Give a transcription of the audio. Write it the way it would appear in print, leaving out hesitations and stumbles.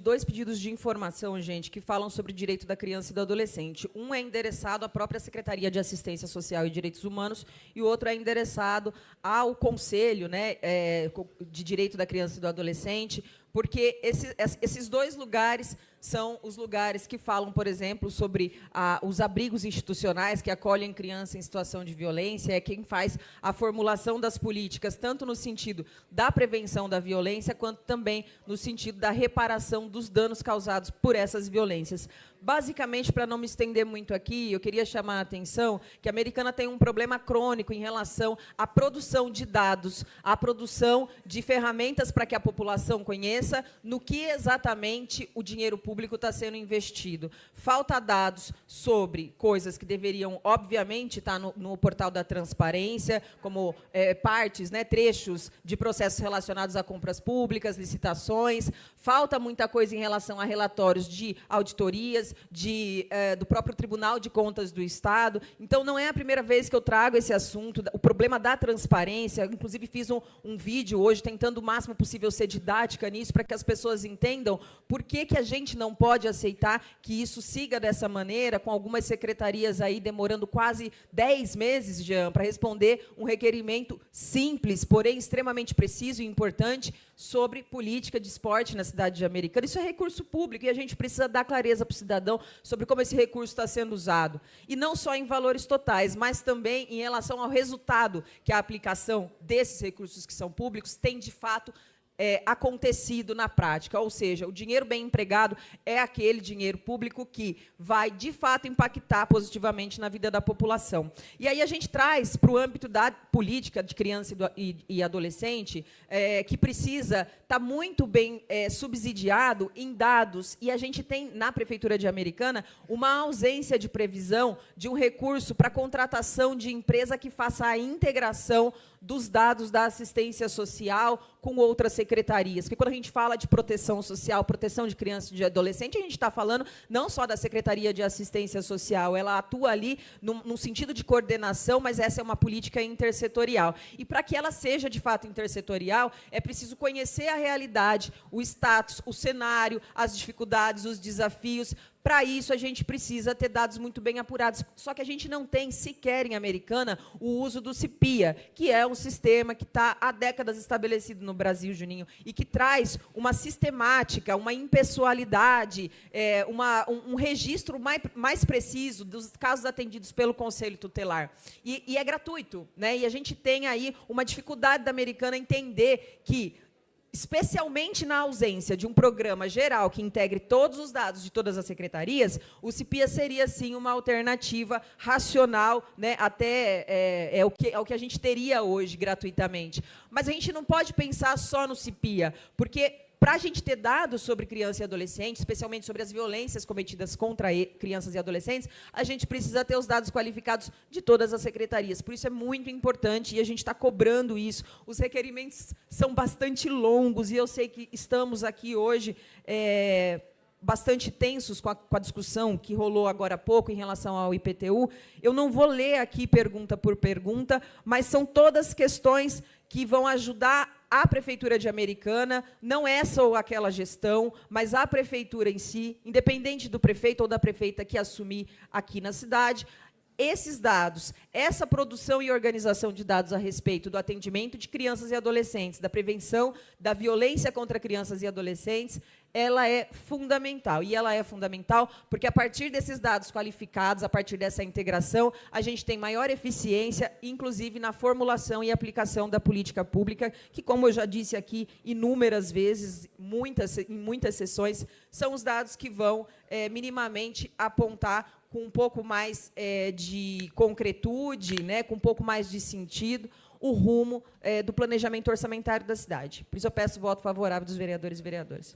Dois pedidos de informação, gente, que falam sobre o direito da criança e do adolescente. Um é endereçado à própria Secretaria de Assistência Social e Direitos Humanos e o outro é endereçado ao Conselho, né, de Direito da Criança e do Adolescente, porque esses dois lugares são os lugares que falam, por exemplo, sobre os abrigos institucionais que acolhem criança em situação de violência, é quem faz a formulação das políticas, tanto no sentido da prevenção da violência, quanto também no sentido da reparação dos danos causados por essas violências. Basicamente, para não me estender muito aqui, eu queria chamar a atenção que a Americana tem um problema crônico em relação à produção de dados, à produção de ferramentas para que a população conheça no que exatamente o dinheiro público está sendo investido. Falta dados sobre coisas que deveriam, obviamente, estar no portal da transparência, como partes, né, trechos de processos relacionados a compras públicas, licitações. Falta muita coisa em relação a relatórios de auditorias, do próprio Tribunal de Contas do Estado. Então, não é a primeira vez que eu trago esse assunto, o problema da transparência. Inclusive, fiz um vídeo hoje tentando o máximo possível ser didática nisso, para que as pessoas entendam por que a gente não pode aceitar que isso siga dessa maneira, com algumas secretarias aí demorando quase 10 meses, Jean, para responder um requerimento simples, porém extremamente preciso e importante, sobre política de esporte na cidade de Americana. Isso é recurso público e a gente precisa dar clareza para o cidadão sobre como esse recurso está sendo usado. E não só em valores totais, mas também em relação ao resultado que a aplicação desses recursos que são públicos tem, de fato, acontecido na prática, ou seja, o dinheiro bem empregado é aquele dinheiro público que vai, de fato, impactar positivamente na vida da população. E aí a gente traz para o âmbito da política de criança e adolescente, que precisa estar muito bem subsidiado em dados, e a gente tem, na Prefeitura de Americana, uma ausência de previsão de um recurso para a contratação de empresa que faça a integração dos dados da assistência social com outras secretarias. Porque quando a gente fala de proteção social, proteção de criança e de adolescente, a gente está falando não só da Secretaria de Assistência Social, ela atua ali num sentido de coordenação, mas essa é uma política intersetorial. E para que ela seja, de fato, intersetorial, é preciso conhecer a realidade, o status, o cenário, as dificuldades, os desafios. Para isso, a gente precisa ter dados muito bem apurados. Só que a gente não tem, sequer em Americana, o uso do CIPIA, que é um sistema que está há décadas estabelecido no Brasil, Juninho, e que traz uma sistemática, uma impessoalidade, um registro mais preciso dos casos atendidos pelo Conselho Tutelar. E é gratuito, né? E a gente tem aí uma dificuldade da Americana entender que, especialmente na ausência de um programa geral que integre todos os dados de todas as secretarias, o CIPIA seria, sim, uma alternativa racional, né, até é o que a gente teria hoje gratuitamente. Mas a gente não pode pensar só no CIPIA, porque, para a gente ter dados sobre criança e adolescente, especialmente sobre as violências cometidas contra crianças e adolescentes, a gente precisa ter os dados qualificados de todas as secretarias. Por isso é muito importante, e a gente está cobrando isso. Os requerimentos são bastante longos, e eu sei que estamos aqui hoje bastante tensos com a discussão que rolou agora há pouco em relação ao IPTU. Eu não vou ler aqui pergunta por pergunta, mas são todas questões que vão ajudar a Prefeitura de Americana, não é só aquela gestão, mas a Prefeitura em si, independente do prefeito ou da prefeita que assumir aqui na cidade. Esses dados, essa produção e organização de dados a respeito do atendimento de crianças e adolescentes, da prevenção da violência contra crianças e adolescentes, ela é fundamental. E ela é fundamental porque, a partir desses dados qualificados, a partir dessa integração, a gente tem maior eficiência, inclusive na formulação e aplicação da política pública, que, como eu já disse aqui inúmeras vezes, em muitas sessões, são os dados que vão minimamente apontar com um pouco mais de concretude, né, com um pouco mais de sentido, o rumo do planejamento orçamentário da cidade. Por isso, eu peço o voto favorável dos vereadores e vereadoras.